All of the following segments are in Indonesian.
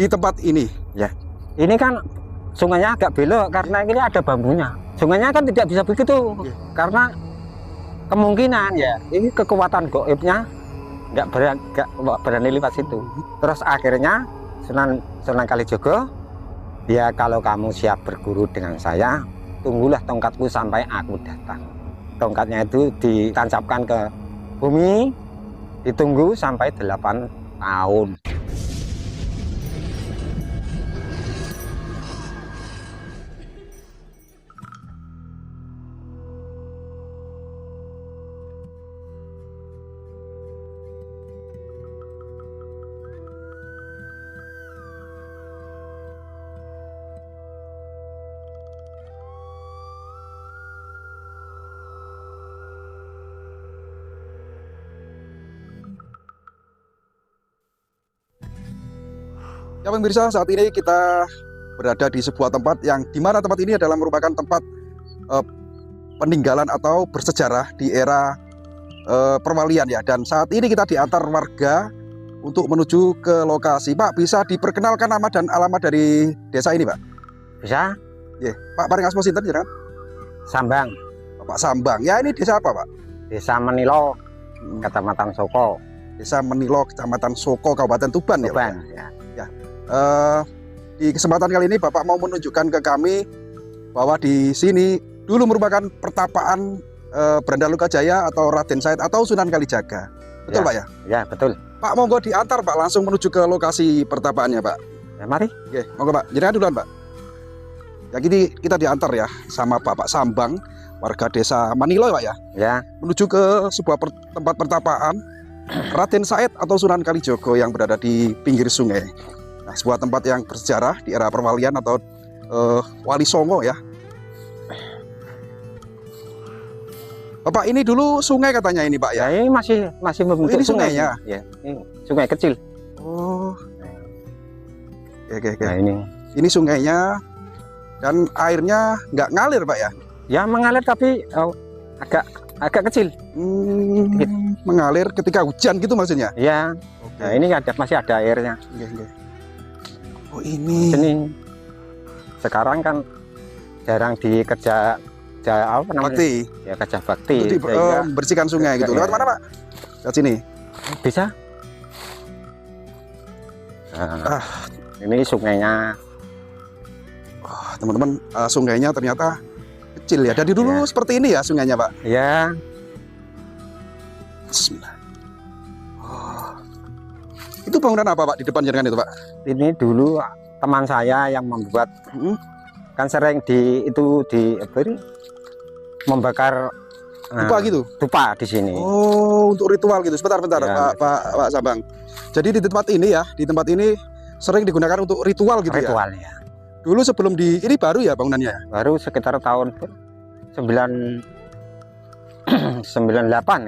di tempat ini. Ya, ini kan sungainya agak belok karena ini ada bambunya. Sungainya kan tidak bisa begitu karena kemungkinan ya ini kekuatan goibnya nggak berani lewat situ. Terus akhirnya Sunan Kalijogo, ya kalau kamu siap berguru dengan saya, tunggulah tongkatku sampai aku datang. Tongkatnya itu ditancapkan ke bumi, ditunggu sampai 8 tahun. Ya pemirsa, saat ini kita berada di sebuah tempat yang dimana tempat ini adalah merupakan tempat peninggalan atau bersejarah di era perwalian ya. Dan saat ini kita diantar warga untuk menuju ke lokasi. Pak, bisa diperkenalkan nama dan alamat dari desa ini, Pak? Bisa? Ya, Pak paring asma sinten jenengan? Sambang. Bapak Sambang. Ya, ini desa apa, Pak? Desa Menilo, Kecamatan Soko. Desa Menilo, Kecamatan Soko, Kabupaten Tuban, Tuban, ya. Ya. Di kesempatan kali ini Bapak mau menunjukkan ke kami bahwa di sini dulu merupakan pertapaan Branda Lokajaya atau Raden Said atau Sunan Kalijaga. Betul, Ya. Pak ya? Ya, betul. Pak, monggo diantar Pak langsung menuju ke lokasi pertapaannya, Pak. Ya, mari. Oke, monggo Pak. Jenengan duluan, Pak. Ya, gini kita diantar ya sama Bapak Sambang, warga desa Manilo, Pak ya. Ya. Menuju ke sebuah tempat pertapaan Raden Said atau Sunan Kalijogo yang berada di pinggir sungai. Nah, sebuah tempat yang bersejarah di era perwalian atau Wali Songo ya. Bapak, ini dulu sungai katanya ini, Pak ya. Ya, ini masih membentuk ini sungainya. Ya, ini sungai kecil. Oh. Oke. Nah, Ini sungainya dan airnya nggak ngalir, Pak ya. Ya mengalir tapi agak kecil. Mengalir ketika hujan gitu maksudnya. Ya. Oke. Nah, ini masih ada airnya. Oke. Oh, ini. Sini sekarang kan jarang dikerja apa namanya? Bakti. Ya, kerja bakti. Untuk membersihkan sungai gitu. Lewat mana, Pak? Lewat sini. Bisa. Nah, ini sungainya. Wah, teman-teman, sungainya ternyata kecil ya. Dari dulu seperti ini ya sungainya, Pak. Ya. Bismillah. Oh. Itu bangunan apa, Pak, di depan jenengan itu, Pak? Ini dulu teman saya yang membuat, kan sering membakar dupa gitu. Dupa di sini. Oh, untuk ritual gitu. Sebentar, Ya, Pak Sambang. Jadi di tempat ini ya, sering digunakan untuk ritual gitu ritual, ya. ya. Dulu sebelum ini baru ya bangunannya. Baru sekitar tahun 98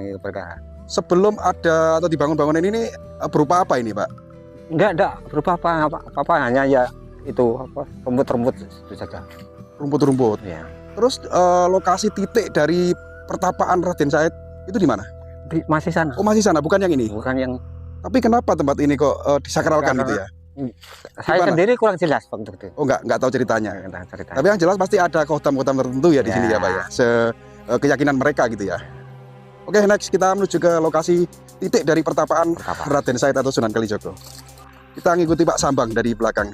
gitu perkara. Sebelum ada atau dibangun bangunan ini berupa apa ini, Pak? Enggak berupa apa hanya ya itu rumput-rumput itu saja. Rumput-rumput. Ya. Terus lokasi titik dari pertapaan Raden Said itu di mana? Masih sana. Oh, masih sana, bukan yang ini. Bukan yang. Tapi kenapa tempat ini kok disakralkan gitu ya? Saya sendiri kurang jelas waktu itu. Oh, nggak tahu ceritanya. Cerita. Tapi yang jelas pasti ada kohtam-kohtam tertentu ya di sini ya, Pak ya. Keyakinan mereka gitu ya. Oke, next kita menuju ke lokasi titik dari pertapaan Raden Said atau Sunan Kalijogo. Kita ngikuti Pak Sambang dari belakang.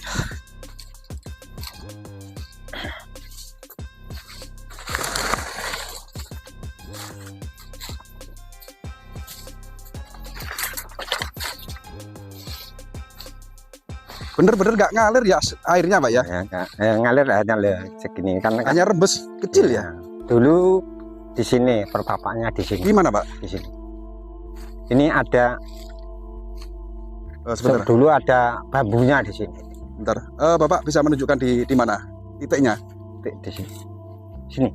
Bener-bener nggak ngalir ya airnya, Pak ya? Ngalir hanya segini kan. Hanya rembes kecil ya. Dulu di sini pertapaannya di sini. Di mana, Pak? Di sini. Ini ada. Sebentar. Dulu ada bambunya di sini. Bentar. Bapak bisa menunjukkan di mana titiknya? Di sini. Sini.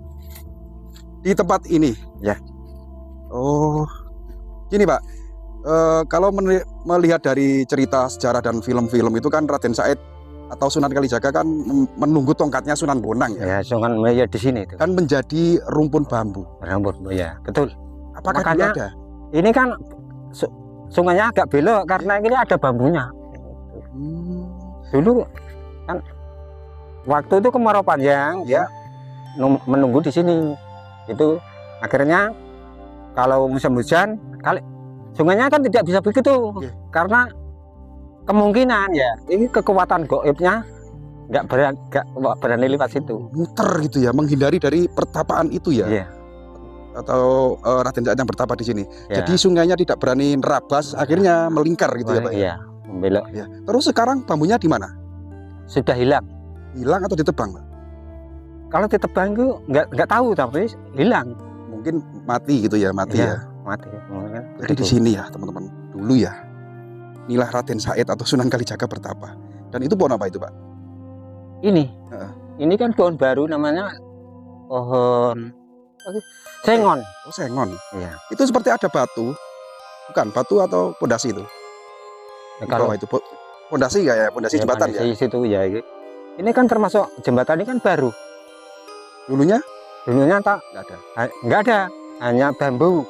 Di tempat ini. Ya. Oh. Gini, Pak. Kalau melihat dari cerita sejarah dan film-film itu kan Raden Said atau Sunan Kalijaga kan menunggu tongkatnya Sunan Bonang ya. Ya, Sunan ya di sini itu. Kan menjadi rumpun bambu. Rumpun, ya, betul. Apakah Makanya, ada? Ini kan sungainya agak belok karena ini ada bambunya. dulu kan waktu itu kemarau panjang, dia menunggu di sini. Itu akhirnya kalau musim hujan, sungainya kan tidak bisa begitu, karena kemungkinan ya ini kekuatan goibnya nggak berani lewat situ. Muter gitu ya, menghindari dari pertapaan itu ya. Atau Raden Said yang bertapa di sini. Jadi sungainya tidak berani nerabas, akhirnya melingkar gitu ya Pak. Iya, membelok. Ya. Terus sekarang bambunya di mana? Sudah hilang. Hilang atau ditebang, Pak? Kalau ditebang itu nggak tahu, tapi hilang. Mungkin mati gitu ya, mati ya. Mati. Jadi di sini ya teman-teman, dulu ya inilah Raden Said atau Sunan Kalijaga bertapa. Dan itu pohon apa itu Pak? Ini kan pohon baru, namanya pohon sengon. Oh sengon. Iya. Itu seperti ada batu, bukan batu atau pondasi itu? Kalau itu pondasi ya, pondasi jembatan ya. Situ ya. Ini kan termasuk jembatan ini kan baru. Dulunya tak nggak ada, hanya bambu.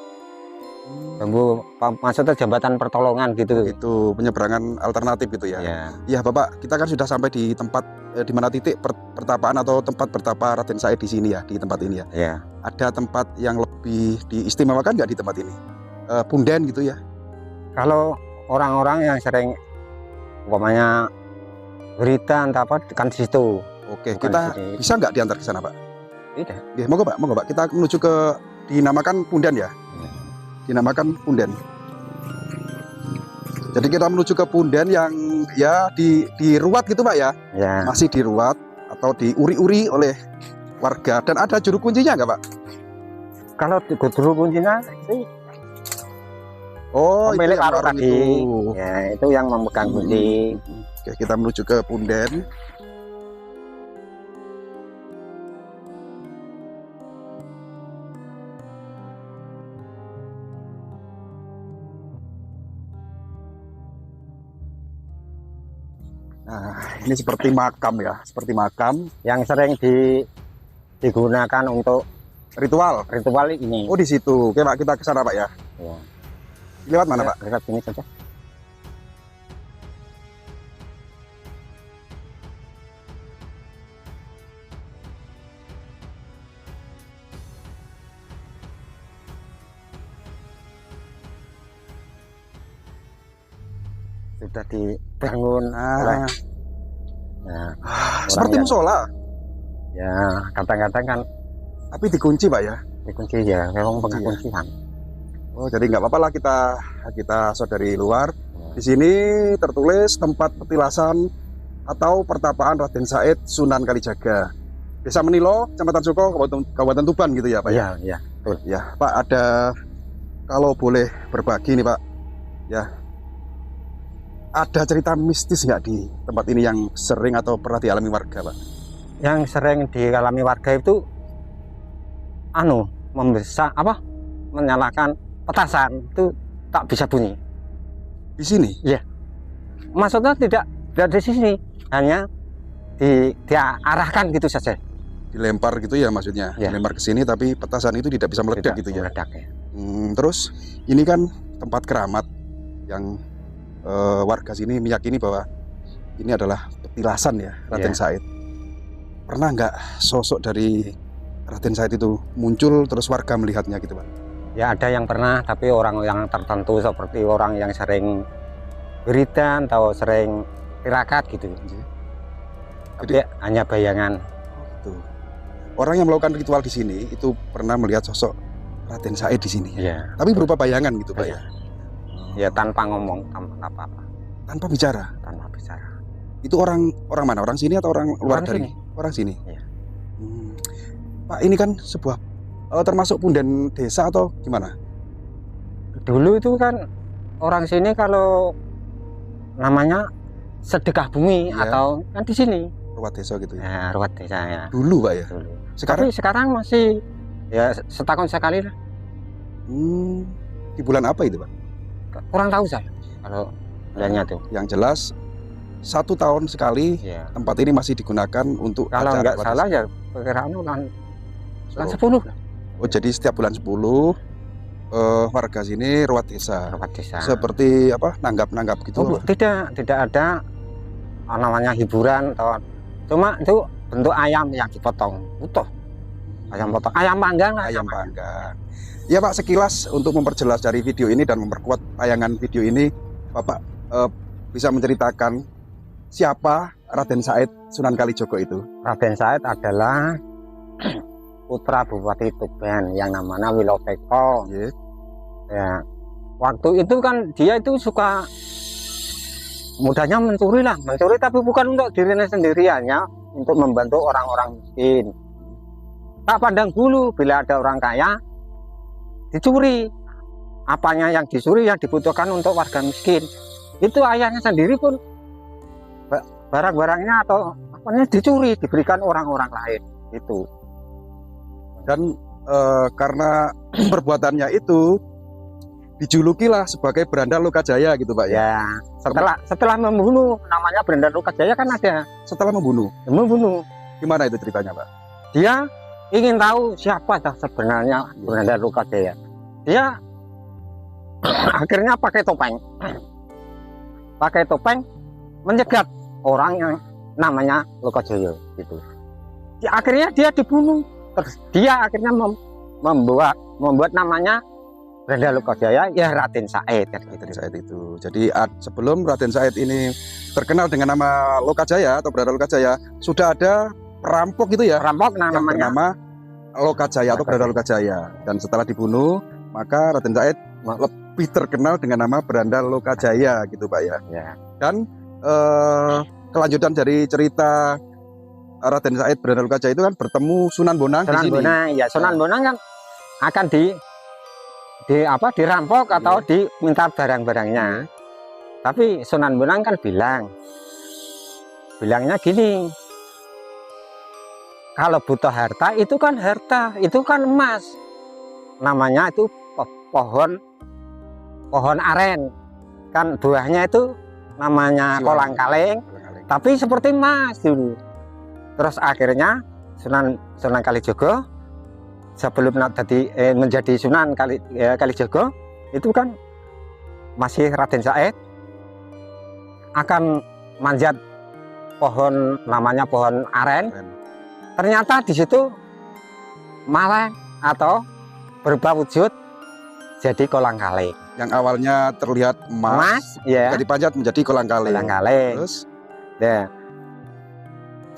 Bambu, maksudnya jembatan pertolongan gitu. Itu penyeberangan alternatif gitu ya. Ya Bapak, kita kan sudah sampai di tempat di mana titik pertapaan atau tempat bertapa Raden Said di sini ya, di tempat ini ya. Ada tempat yang lebih diistimewakan nggak di tempat ini? Punden gitu ya. Kalau orang-orang yang sering umpamanya berita entah apa kan di situ. Oke, kita bisa nggak diantar ke sana Pak? Tidak. Ya, monggo Pak, kita menuju ke dinamakan Punden ya. Dinamakan Punden. Jadi kita menuju ke Punden yang ya diruat gitu Pak ya. Masih diruat atau diuri-uri oleh warga, dan ada juru kuncinya nggak Pak? Kalau juru kuncinya itu milik warung tadi. Ya, itu yang memegang kunci. Oke, kita menuju ke Punden. Nah, ini seperti makam ya, seperti makam yang sering digunakan untuk ritual ini. Oh, di situ. Oke Pak, kita ke sana Pak ya. Lewat mana Pak? Lewat sini saja. Sudah dibangun seperti musola ya, kadang-kadang kan, tapi dikunci Pak ya. Dikunci ya, memang pengakuncian. Oh, jadi nggak apa-apa lah kita saudari luar. Di sini tertulis tempat petilasan atau pertapaan Raden Said Sunan Kalijaga, Desa Menilo, Kecamatan Suko, Kabupaten Tuban gitu ya Pak. Iya, betul. Ya Pak, ada kalau boleh berbagi nih Pak ya, ada cerita mistis nggak di tempat ini yang sering atau pernah dialami warga Pak? Yang sering dialami warga itu menyalakan petasan itu tak bisa bunyi. Di sini? Iya. Maksudnya tidak di sini, hanya diarahkan gitu saja. Dilempar gitu ya maksudnya? Dilempar ke sini tapi petasan itu tidak bisa meledak gitu ya? Meledak ya. Terus ini kan tempat keramat yang warga sini meyakini bahwa ini adalah petilasan ya Raden Said. Pernah nggak sosok dari Raden Said itu muncul terus warga melihatnya gitu Pak? Ya ada yang pernah, tapi orang yang tertentu seperti orang yang sering wiridan atau sering tirakat gitu. Tapi hanya bayangan. Gitu. Orang yang melakukan ritual di sini itu pernah melihat sosok Raden Said di sini. Tapi berupa bayangan gitu Pak ya? Ya tanpa ngomong, tanpa apa-apa. Tanpa bicara? Tanpa bicara. Itu orang mana? Orang sini atau orang luar dari? Orang sini? Pak, ini kan sebuah termasuk punden desa atau gimana? Dulu itu kan orang sini kalau namanya sedekah bumi atau kan di sini. Ruat desa gitu ya? Ruat desa ya. Dulu Pak ya? Dulu. Sekarang masih ya setahun sekali lah. Di bulan apa itu Pak? Kurang tahu saya kalau bulannya tuh. Yang jelas 1 tahun sekali tempat ini masih digunakan untuk kalau nggak salah ya perkiraan bulan 10 lah. Oh, jadi setiap bulan 10 warga sini ruat desa. Ruat desa. Seperti apa? Nanggap gitu. Oh, tidak ada namanya hiburan atau cuma itu bentuk ayam yang dipotong utuh, ayam potong, ayam panggang lah. Ayam panggang. Ya Pak, sekilas untuk memperjelas dari video ini dan memperkuat tayangan video ini, Bapak bisa menceritakan siapa Raden Said Sunan Kalijogo itu? Raden Said adalah putra Bupati Tuban yang namanya Wiloteko. Yeah. Ya, waktu itu kan dia itu suka mudahnya mencuri lah, mencuri tapi bukan untuk dirinya sendirian ya, untuk membantu orang-orang miskin. Tak pandang bulu bila ada orang kaya dicuri, apanya yang dicuri yang dibutuhkan untuk warga miskin. Itu ayahnya sendiri pun barang-barangnya atau apanya dicuri diberikan orang-orang lain itu. Dan karena perbuatannya itu dijulukilah sebagai Berandal Lokajaya gitu Pak ya. Ya, setelah membunuh, namanya Berandal Lokajaya kan ada. Setelah membunuh. Gimana itu ceritanya Pak? Dia ingin tahu siapa sebenarnya Berandal Lokajaya. Dia akhirnya pakai topeng mencegat orang yang namanya Lokajaya gitu. Akhirnya dia dibunuh. Terus dia akhirnya membuat namanya Berandal Lokajaya ya Raden Said. Raden Said itu. Jadi sebelum Raden Said ini terkenal dengan nama Lokajaya atau Berandal Lokajaya, sudah ada perampok gitu ya. Perampok yang bernama Lokajaya atau Berandal Lokajaya. Dan setelah dibunuh, maka Raden Said lebih terkenal dengan nama Berandal Lokajaya gitu Pak ya. Dan kelanjutan dari cerita Raden Said Berandal Lokajaya itu kan bertemu Sunan Bonang di sini. Ya, Sunan Bonang kan akan dirampok atau diminta barang-barangnya. Tapi Sunan Bonang kan bilangnya gini, kalau butuh harta itu kan emas, namanya itu pohon aren, kan buahnya itu namanya kolang kaling, tapi seperti emas dulu. Terus akhirnya Sunan Kalijogo sebelum menjadi Sunan Kalijogo itu kan masih Raden Said akan manjat pohon namanya pohon aren. Ternyata di situ malah atau berubah wujud jadi kolang kaling. Yang awalnya terlihat emas ya, jadi panjat menjadi kolang kaling. Terus ya,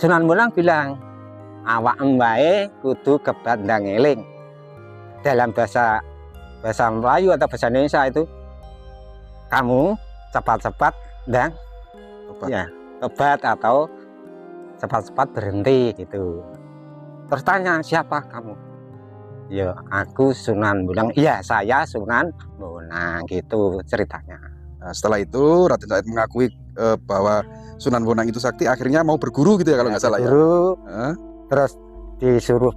Sunan Bonang bilang, awak embae kudu kebandang eling. Dalam bahasa Melayu atau bahasa Indonesia itu, kamu cepat-cepat dan tobat atau cepat-cepat berhenti gitu. Terus tanya, siapa kamu? Ya, aku Sunan Bonang. Iya, saya Sunan Bonang gitu ceritanya. Nah, setelah itu Raden Said mengakui bahwa Sunan Bonang itu sakti, akhirnya mau berguru gitu ya kalau nggak salah ya. Terus disuruh,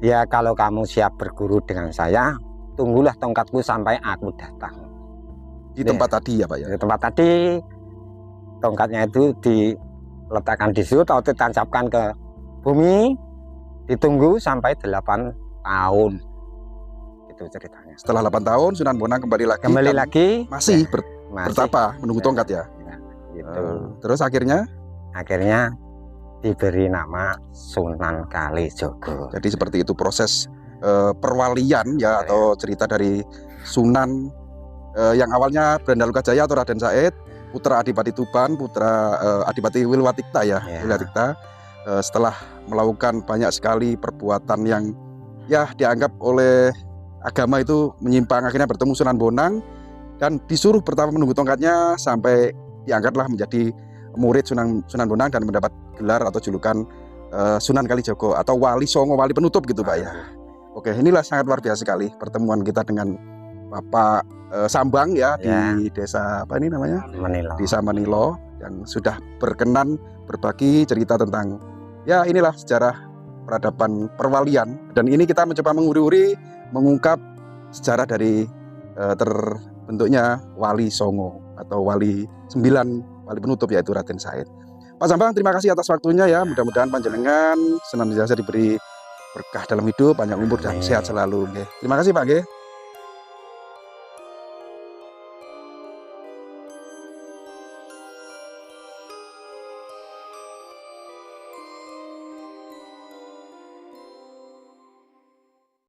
ya kalau kamu siap berguru dengan saya, tunggulah tongkatku sampai aku datang. Di tempat tadi ya Pak ya? Di tempat tadi, tongkatnya itu diletakkan di situ atau ditancapkan ke bumi, ditunggu sampai 8 tahun. Itu ceritanya. Setelah 8 tahun Sunan Bonang kembali lagi masih bertapa menunggu tongkat ya. Gitu. Terus akhirnya diberi nama Sunan Kalijogo. Jadi seperti itu proses perwalian ya, atau cerita dari Sunan yang awalnya Berandal Lokajaya atau Raden Said, putra Adipati Tuban, putra Adipati Wilwatikta ya. Wilwatikta setelah melakukan banyak sekali perbuatan yang ya dianggap oleh agama itu menyimpang, akhirnya bertemu Sunan Bonang dan disuruh pertama menunggu tongkatnya sampai diangkatlah menjadi murid Sunan Bonang dan mendapat gelar atau julukan Sunan Kalijogo atau Wali Songo, wali penutup gitu Pak ya. Oke, inilah sangat luar biasa sekali pertemuan kita dengan Bapak Sambang ya, di desa apa ini namanya? Manilo. Desa Manilo, yang sudah berkenan berbagi cerita tentang ya inilah sejarah peradaban perwalian. Dan ini kita mencoba menguri-uri mengungkap sejarah dari terbentuknya Wali Songo atau Wali 9, wali penutup yaitu Raden Said. Pak Sambang, terima kasih atas waktunya ya. Mudah-mudahan panjenengan senantiasa diberi berkah dalam hidup, panjang umur dan sehat selalu. Terima kasih Pak.